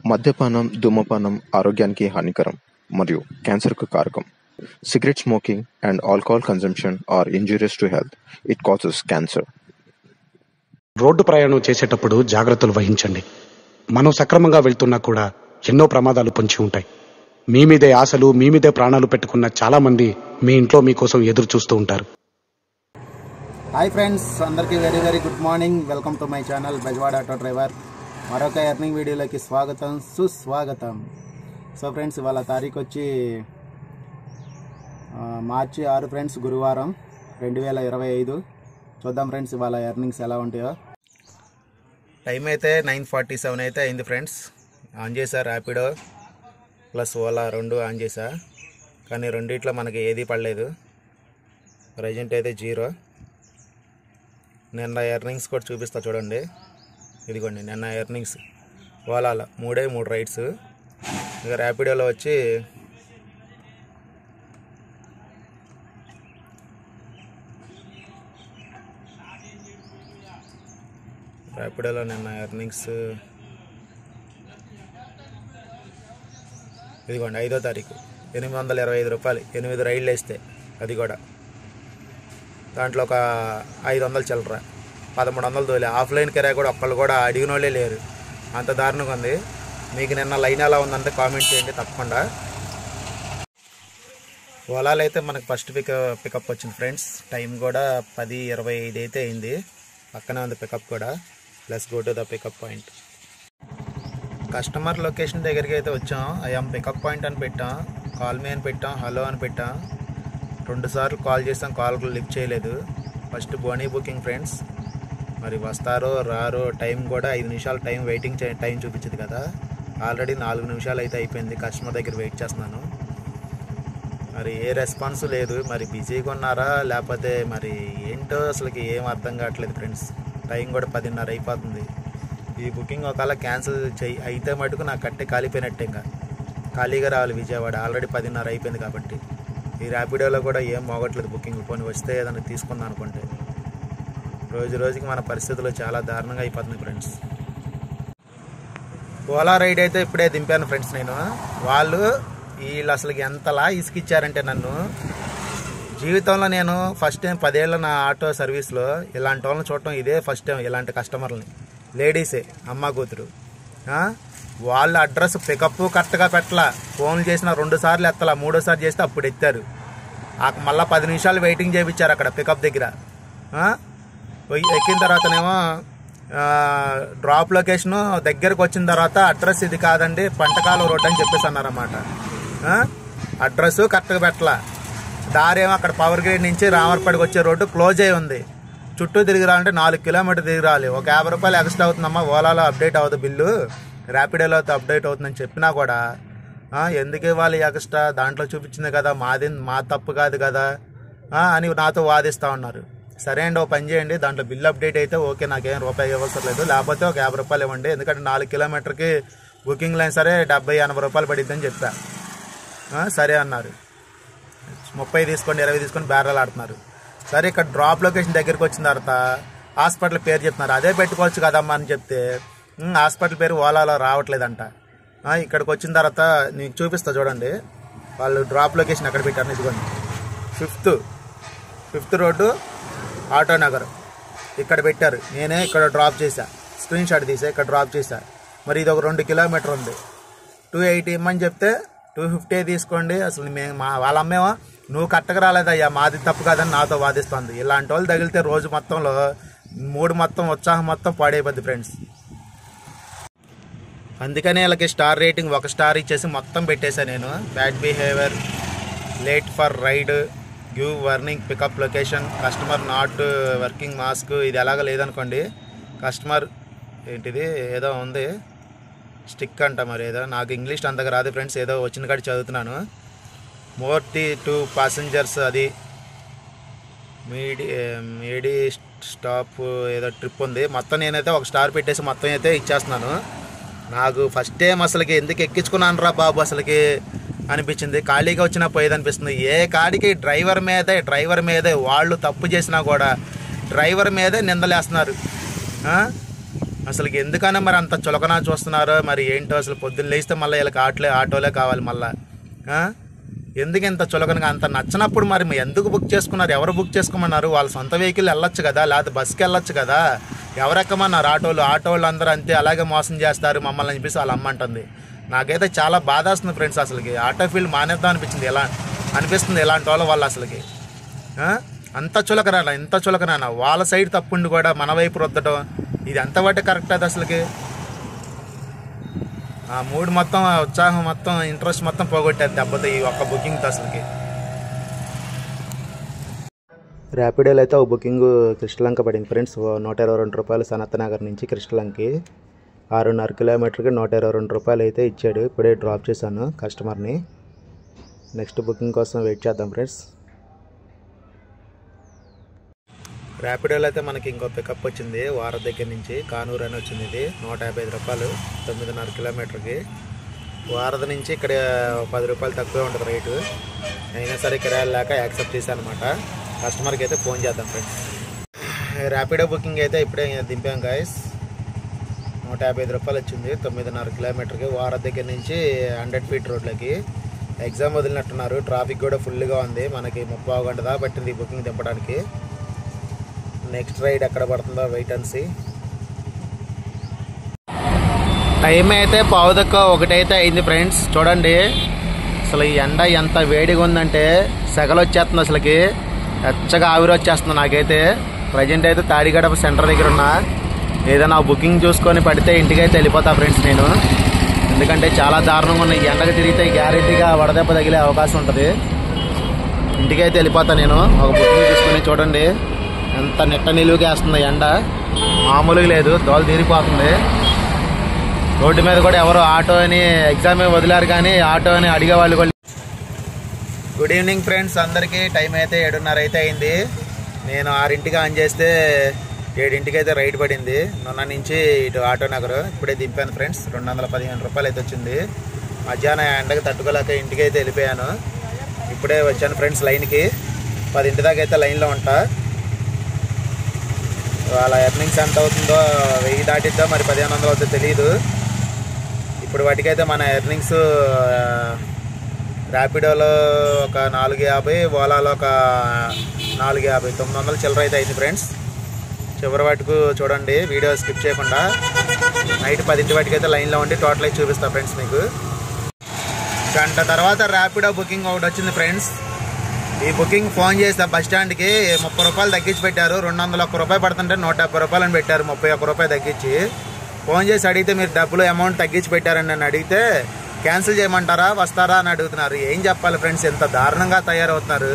మద్యపానం, ధూమపానం ఆరోగ్యానికి హానికరం మరియు క్యాన్సర్కు కారకం. Cigarette smoking and alcohol consumption are injurious to health. It causes cancer. Road ప్రయాణం చేసేటప్పుడు జాగ్రత్తలు వహించండి. మనం సక్రమంగా వెళ్తున్నా కూడా ఎన్నో ప్రమాదాలు పొంచి ఉంటాయి. మీ మీదే ఆశలు, మీ మీదే ప్రాణాలు పెట్టుకున్న చాలా మంది మీ ఇంట్లో మీకోసం ఎదురు చూస్తూ ఉంటారు. హాయ్ ఫ్రెండ్స్, అందరికీ very very good morning. Welcome to my channel Bezawada auto driver. మరొక ఎర్నింగ్ వీడియోలోకి స్వాగతం, సుస్వాగతం. సో ఫ్రెండ్స్, ఇవాళ తారీఖు వచ్చి మార్చి 6 ఫ్రెండ్స్, గురువారం 2025. చూద్దాం ఫ్రెండ్స్ ఇవాళ ఎర్నింగ్స్ ఎలా ఉంటాయో. టైం అయితే 9:47 అయితే అయింది ఫ్రెండ్స్. ఆన్ చేశా ర్యాపిడో ప్లస్ ఓలా 2 ఆన్ చేశా, కానీ రెండిట్లో మనకి ఏది పడలేదు. ప్రజెంట్ అయితే 0. నిన్న ఎర్నింగ్స్ కూడా చూపిస్తా చూడండి. ఇదిగోండి నిన్న ఎర్నింగ్స్. ఓలాలో 3 రైడ్స్. ఇక ర్యాపిడోలో వచ్చి నిన్న ఎర్నింగ్స్ ఇదిగోండి 5వ తారీఖు 825 రూపాయలు, 8 రైళ్ళు వేస్తే అది కూడా. దాంట్లో ఒక 500 చిల్లర, 1300 తోలే. ఆఫ్లైన్ కిరాయి కూడా ఒక్కళ్ళు కూడా అడిగిన వాళ్ళే లేరు, అంత దారుణంగా ఉంది. మీకు నిన్న లైన్ ఎలా ఉందంటే కామెంట్ చేయండి తప్పకుండా. ఓలాలో అయితే మనకు ఫస్ట్ పికప్ వచ్చింది ఫ్రెండ్స్. టైం కూడా 10:25 అయితే అయింది. పక్కనే ఉంది పికప్ కూడా. Let's go to the pickup point. Customer location దగ్గరికి అయితే వచ్చాం. ఐఎమ్ పికప్ పాయింట్ అని పెట్టాం, కాల్ మీ అని పెట్టాం, హలో అని పెట్టాం. 2 సార్లు కాల్ చేసాం, కాల్ లిఫ్ట్ చేయలేదు. ఫస్ట్ బోనీ బుకింగ్ ఫ్రెండ్స్. మరి వస్తారో రారో. టైం కూడా 5 నిమిషాలు టైం వెయిటింగ్ టైం చూపించింది కదా. ఆల్రెడీ 4 నిమిషాలు అయితే అయిపోయింది. కస్టమర్ దగ్గర వెయిట్ చేస్తున్నాను. మరి ఏ రెస్పాన్స్ లేదు. మరి బిజీగా ఉన్నారా లేకపోతే మరి ఏంటో అసలుకి ఏం అర్థం కావట్లేదు ఫ్రెండ్స్. టైం కూడా 10:30 అయిపోతుంది. ఈ బుకింగ్ ఒకవేళ క్యాన్సిల్ అయితే మటుకు నాకు కట్టే కాలిపోయినట్టే. ఇంకా ఖాళీగా రావాలి విజయవాడ. ఆల్రెడీ 10:30 అయిపోయింది కాబట్టి. ఈ ర్యాపిడోలో కూడా ఏం మోగట్లేదు బుకింగ్. కొన్ని వస్తే ఏదైనా తీసుకుందాం అనుకుంటే రోజు రోజుకి మన పరిస్థితులు చాలా దారుణంగా అయిపోతుంది ఫ్రెండ్స్. ఓలా రైడ్ అయితే ఇప్పుడే దింపాను ఫ్రెండ్స్ నేను. వీళ్ళు అసలుకి ఎంతలా ఇసుకిచ్చారంటే నన్ను. జీవితంలో నేను ఫస్ట్ టైం 10 ఏళ్ళ నా ఆటో సర్వీస్లో ఇలాంటి వాళ్ళని చూడటం ఇదే ఫస్ట్ టైం. ఇలాంటి కస్టమర్లని, లేడీసే, అమ్మ కూతురు. వాళ్ళ అడ్రస్ పికప్ కరెక్ట్గా పెట్టలా. ఫోన్లు చేసిన 2 సార్లు ఎత్తలా, 3వ సారి చేస్తే అప్పుడు ఎత్తారు. మళ్ళీ 10 నిమిషాలు వెయిటింగ్ చేయించారు అక్కడ పికప్ దగ్గర. ఎక్కిన తర్వాతనేమో డ్రాప్ లొకేషను దగ్గరకు వచ్చిన తర్వాత అడ్రస్ ఇది కాదండి, పంటకాలం రోడ్ అని చెప్పేసి అన్నారన్నమాట. అడ్రస్ కరెక్ట్గా పెట్టలా. దారేమో అక్కడ పవర్ గ్రేడ్ నుంచి రామర్పడికి వచ్చే రోడ్డు క్లోజ్ అయి ఉంది. చుట్టూ తిరిగి రావాలంటే 4 కిలోమీటర్లు తిరిగి రావాలి. ఒక 50 రూపాయలు ఎక్స్ట్రా అవుతుందమ్మా. ఓలాలో అప్డేట్ అవ్వదు బిల్లు, ర్యాపిడోలో అప్డేట్ అవుతుందని చెప్పినా కూడా ఎందుకు ఇవ్వాలి ఎక్స్ట్రా, దాంట్లో చూపించింది కదా, మా తప్పు కాదు కదా అని నాతో వాదిస్తూ ఉన్నారు. సరే అండి, ఓ పని చేయండి, దాంట్లో బిల్ అప్డేట్ అయితే ఓకే, నాకేం రూపాయి ఇవ్వవసరం లేదు, లేకపోతే ఒక 50 రూపాయలు ఇవ్వండి. ఎందుకంటే 4 కిలోమీటర్కి బుకింగ్ లైన్ సరే 70-80 రూపాయలు పడిద్దని చెప్పా. సరే అన్నారు. 30 తీసుకోండి, 20 తీసుకొని బేరాలు ఆడుతున్నారు. సరే, ఇక్కడ డ్రాప్ లొకేషన్ దగ్గరికి వచ్చిన తర్వాత హాస్పిటల్ పేరు చెప్తున్నారు. అదే పెట్టుకోవచ్చు కదమ్మా అని చెప్తే హాస్పిటల్ పేరు ఓలాలో రావట్లేదంట. ఇక్కడికి వచ్చిన తర్వాత నీకు చూపిస్తా చూడండి. వాళ్ళు డ్రాప్ లొకేషన్ ఎక్కడ పెట్టారు. ఇదిగోండి 5th రోడ్డు ఆటో నగర్ ఇక్కడ పెట్టారు. నేనే ఇక్కడ డ్రాప్ చేశా, స్క్రీన్ షాట్ తీసా, ఇక్కడ డ్రాప్ చేశా. మరి ఇది ఒక 2 కిలోమీటర్ ఉంది. 280 ఇమ్మని చెప్తే 250 తీసుకోండి. అసలు వాళ్ళ అమ్మేమో నువ్వు కట్టకు రాలేదయ్యా, మాది తప్పు కాదని నాతో వాదిస్తుంది. ఇలాంటి వాళ్ళు తగిలితే రోజు మొత్తంలో మూడు మొత్తం ఉత్సాహం మొత్తం పాడైపోద్ది ఫ్రెండ్స్. అందుకనే వీళ్ళకి స్టార్ రేటింగ్ 1 స్టార్ ఇచ్చేసి మొత్తం పెట్టేశాను నేను. Bad behaviour, late for ride, give warning, pickup location, customer not working mask. ఇది ఎలాగ లేదనుకోండి. కస్టమర్ ఏంటిది ఏదో ఉంది స్టిక్ అంట, మరి ఏదో నాకు ఇంగ్లీష్ అంతగా రాదు ఫ్రెండ్స్, ఏదో వచ్చిన కాడి చదువుతున్నాను. మోర్టీ టు ప్యాసింజర్స్, అది మీడి స్టాప్ ఏదో ట్రిప్ ఉంది. మొత్తం నేనైతే 1 స్టార్ పెట్టేసి మొత్తం అయితే ఇచ్చేస్తున్నాను. నాకు ఫస్ట్ టైం అసలుకి ఎందుకు ఎక్కించుకున్నాను రా బాబు అసలుకి అనిపించింది. ఖాళీగా వచ్చినా పోయేది అనిపిస్తుంది. ఏ కాడికి డ్రైవర్ మీదే వాళ్ళు తప్పు చేసినా కూడా డ్రైవర్ మీదే నిందలేస్తున్నారు. అసలుకి ఎందుకన్నా మరి అంత చులకనా చూస్తున్నారో మరి ఏంటో. అసలు పొద్దున్న లేస్తే మళ్ళీ వీళ్ళకి ఆటోలే కావాలి మళ్ళీ. ఎందుకు ఇంత చులకనగా అంత నచ్చినప్పుడు మరి ఎందుకు బుక్ చేసుకున్నారు? ఎవరు బుక్ చేసుకోమన్నారు? వాళ్ళ సొంత వెహికల్ వెళ్ళొచ్చు కదా, లేకపోతే బస్కి వెళ్ళొచ్చు కదా. ఎవరు ఎక్కమన్నారు? ఆటోళ్ళు అందరూ అంతే అలాగే మోసం చేస్తారు మమ్మల్ని అని చెప్పేసి వాళ్ళ అమ్మ అంటుంది. నాకైతే చాలా బాధ వస్తుంది ఫ్రెండ్స్. అసలుకి ఆటో ఫీల్డ్ మానేద్దాం అనిపిస్తుంది ఇలాంటి వాళ్ళు అసలుకి. అంత చులకనా, ఇంత చులకనా? వాళ్ళ సైడ్ తప్పుండి కూడా మన వైపు రుద్దడం, ఇది ఎంతవరకు కరెక్ట్? అది అసలుకి ఆ మూడ్ మొత్తం, ఉత్సాహం మొత్తం, ఇంట్రెస్ట్ మొత్తం పోగొట్టేది దెబ్బతో ఈ ఒక్క బుకింగ్తో అసలుకి. ర్యాపిడోలో అయితే ఒక బుకింగ్ కృష్ణలంక పడింది ఫ్రెండ్స్. 122 రూపాయలు సనత్ నగర్ నుంచి కృష్ణలంకి 6.5 కిలోమీటర్కి 122 రూపాయలు అయితే ఇచ్చాడు. ఇప్పుడే డ్రాప్ చేశాను కస్టమర్ని. నెక్స్ట్ బుకింగ్ కోసం వెయిట్ చేద్దాం ఫ్రెండ్స్. ర్యాపిడోలో అయితే మనకి ఇంకో పికప్ వచ్చింది వారం దగ్గర నుంచి, కానూరు అని వచ్చింది. ఇది 155 రూపాయలు 9.5 కిలోమీటర్కి. వారద నుంచి ఇక్కడ 10 రూపాయలు తక్కువే ఉంటుంది రేటు. అయినా సరే కిరాయిలు లేక యాక్సెప్ట్ చేశాను అనమాట. కస్టమర్కి అయితే ఫోన్ చేద్దాం ఫ్రెండ్స్. ర్యాపిడో బుకింగ్ అయితే ఇప్పుడే దింపాం గాయస్. 155 రూపాయలు వచ్చింది 9.5 కిలోమీటర్కి. వారద దగ్గర నుంచి 100 ఫీట్ రోడ్లకి. ఎగ్జామ్ వదిలినట్టున్నారు, ట్రాఫిక్ కూడా ఫుల్గా ఉంది. మనకి 30 గంట దాకా పట్టింది ఈ బుకింగ్ దింపడానికి. నెక్స్ట్ రైడ్ ఎక్కడ పడుతుందో వెయిట్ అండ్ సీ. టైం అయితే 1:15 అయితే అయింది ఫ్రెండ్స్. చూడండి అసలు ఈ ఎండ ఎంత వేడిగా ఉందంటే సెగలు వచ్చేస్తుంది. అసలుకి ఎచ్చగా ఆవిరి వచ్చేస్తుంది నాకైతే. ప్రజెంట్ అయితే తాడిగడప సెంటర్ దగ్గర ఉన్నా. ఏదైనా బుకింగ్ చూసుకొని పడితే ఇంటికైతే వెళ్ళిపోతా ఫ్రెండ్స్ నేను. ఎందుకంటే చాలా దారుణంగా ఉన్నాయి. ఎండకు తిరిగితే గ్యారెంటీగా వడదెబ్బ తగిలే అవకాశం ఉంటుంది. ఇంటికైతే వెళ్ళిపోతా నేను ఒక బుకింగ్ చూసుకొని. చూడండి ఎంత నిట్ట నిలువుగా వేస్తుంది ఎండ, మామూలుగా లేదు. దోలు తీరిపోతుంది. రోడ్డు మీద కూడా ఎవరు ఆటో అని ఎగ్జామ్ వదిలారు కానీ ఆటో అని అడిగే వాళ్ళు కూడా. గుడ్ ఈవినింగ్ ఫ్రెండ్స్ అందరికీ. టైం అయితే 7:30 అయితే అయింది. నేను 6ంటికి ఆన్ చేస్తే 7ంటికి అయితే రైడ్ పడింది నొన్న నుంచి ఇటు ఆటో నగర్. ఇప్పుడే దింపాను ఫ్రెండ్స్. 215 రూపాయలు అయితే వచ్చింది. మధ్యాహ్నం ఎండకి తట్టుకోలేక ఇంటికి అయితే వెళ్ళిపోయాను. ఇప్పుడే వచ్చాను ఫ్రెండ్స్ లైన్కి. 10 దాకా అయితే లైన్లో ఉంటా. వాళ్ళ ఎర్నింగ్స్ ఎంత అవుతుందో 1000 దాటిద్దో మరి 1500 అవుతుందో తెలియదు. ఇప్పుడు వాటికైతే మన ఎర్నింగ్స్ ర్యాపిడోలో ఒక 450, ఓలాలో ఒక 450, 900 చిల్లర అయితే అయింది ఫ్రెండ్స్. చివరి వాటికి చూడండి, వీడియో స్కిప్ చేయకుండా. నైట్ 10 వాటికైతే లైన్లో ఉండి టోటల్ అయితే చూపిస్తా ఫ్రెండ్స్ మీకు. గంట తర్వాత ర్యాపిడో బుకింగ్ ఒకటి వచ్చింది ఫ్రెండ్స్. ఈ బుకింగ్ ఫోన్ చేస్తే బస్ స్టాండ్కి 30 రూపాయలు తగ్గించి పెట్టారు. 201 రూపాయలు పడుతుంటే 170 రూపాయలు అని పెట్టారు. 31 రూపాయలు తగ్గించి ఫోన్ చేసి అడిగితే మీరు డబ్బులు అమౌంట్ తగ్గించి పెట్టారని నన్ను అడిగితే క్యాన్సిల్ చేయమంటారా వస్తారా అని అడుగుతున్నారు. ఏం చెప్పాలి ఫ్రెండ్స్, ఎంత దారుణంగా తయారవుతున్నారు.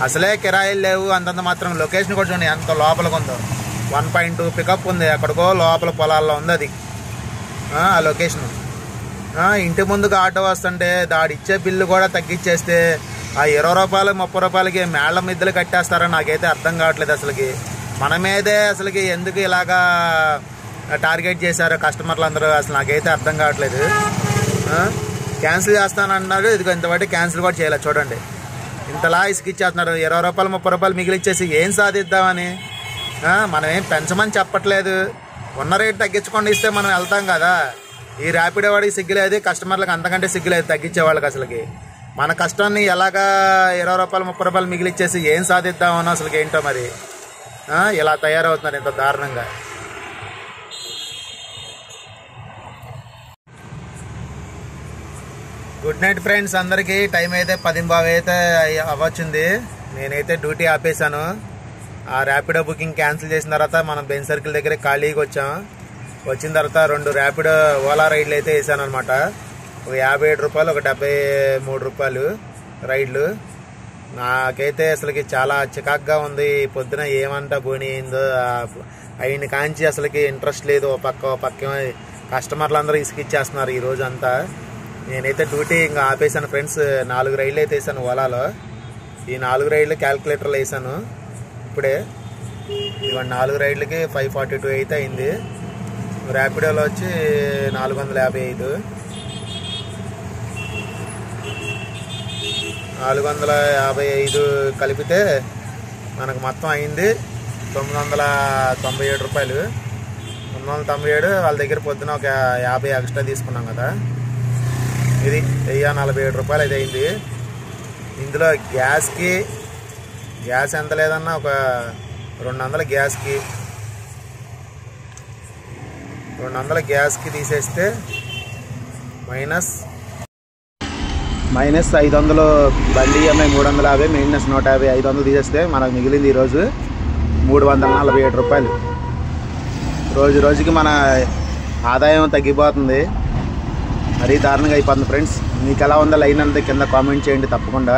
అసలే కిరాయిలు లేవు. అంతంత మాత్రం లొకేషన్ కూడా చూడండి ఎంత లోపలికి ఉందో. 1.2 పికప్ ఉంది, ఎక్కడికో లోపల పొలాల్లో ఉంది అది ఆ లొకేషన్. ఇంటి ముందుకు ఆటో వస్తుంటే దాడి ఇచ్చే బిల్లు కూడా తగ్గించేస్తే ఆ 20 రూపాయలు 30 రూపాయలకి మేళ్ల మిద్దలు కట్టేస్తారని నాకైతే అర్థం కావట్లేదు. అసలుకి మన మీదే అసలుకి ఎందుకు ఇలాగా టార్గెట్ చేశారు కస్టమర్లు అందరూ అసలు నాకైతే అర్థం కావట్లేదు. క్యాన్సిల్ చేస్తానన్నారు, ఇదిగో ఇంతవరకు క్యాన్సిల్ కూడా చేయలేదు. చూడండి ఇంతలా ఇసుకిచ్చేస్తున్నారు. 20 రూపాయలు 30 రూపాయలు మిగిలిచ్చేసి ఏం సాధిద్దామని. మనం ఏం పెంచమని చెప్పట్లేదు, ఉన్న రేటు తగ్గించుకొని ఇస్తే మనం వెళ్తాం కదా. ఈ ర్యాపిడో వాడికి సిగ్గులేదు, కస్టమర్లకు అంతకంటే సిగ్గులేదు తగ్గించే వాళ్ళకి. అసలుకి మన కష్టాన్ని ఎలాగా 20 రూపాయలు 30 రూపాయలు మిగిలిచ్చేసి ఏం సాధిద్దామని అసలుకి ఏంటో మరి ఇలా తయారవుతున్నారు ఇంత దారుణంగా. గుడ్ నైట్ ఫ్రెండ్స్ అందరికీ. టైం అయితే 10:15 అయితే అవ్వచ్చింది. నేనైతే డ్యూటీ ఆపేశాను. ఆ ర్యాపిడో బుకింగ్ క్యాన్సిల్ చేసిన తర్వాత మనం బెంచ్ సర్కిల్ దగ్గర ఖాళీకి వచ్చాం. వచ్చిన తర్వాత 2 ర్యాపిడో ఓలా రైడ్లు అయితే వేసాను అనమాట. ఒక 57 రూపాయలు, ఒక 73 రూపాయలు రైడ్లు. నాకైతే అసలుకి చాలా చికాక్గా ఉంది. పొద్దున ఏమంటా పోనీ అయిందో అయిన కాంచి అసలుకి ఇంట్రెస్ట్ లేదు. ఓ పక్క కస్టమర్లు అందరూ ఇసుకిచ్చేస్తున్నారు ఈ రోజు అంతా. నేనైతే డ్యూటీ ఇంకా ఆపేసాను ఫ్రెండ్స్. 4 రైళ్ళు అయితే వేసాను ఓలాలో. ఈ 4 రైళ్ళు క్యాల్కులేటర్లో వేసాను ఇప్పుడే. ఇవన్నీ 4 రైళ్ళకి 542 అయితే అయింది. ర్యాపిడోలో వచ్చి 455. 455 కలిపితే మనకు మొత్తం అయింది 997 రూపాయలు. 297. వాళ్ళ దగ్గర పొద్దున ఒక 50 ఎక్స్ట్రా తీసుకున్నాం కదా, ఇది 1047 రూపాయలు అయితే అయింది. ఇందులో గ్యాస్ ఎంత లేదన్నా ఒక 200 గ్యాస్కి తీసేస్తే మైనస్ 500. బండి EMI 350, మెయింటెనెన్స్ 150, 500 తీసేస్తే మనకు మిగిలింది ఈరోజు 347 రూపాయలు. రోజుకి మన ఆదాయం తగ్గిపోతుంది, మరీ దారుణంగా అయిపోతుంది ఫ్రెండ్స్. మీకు ఎలా ఉందో లైన్ అంతా కింద కామెంట్ చేయండి తప్పకుండా.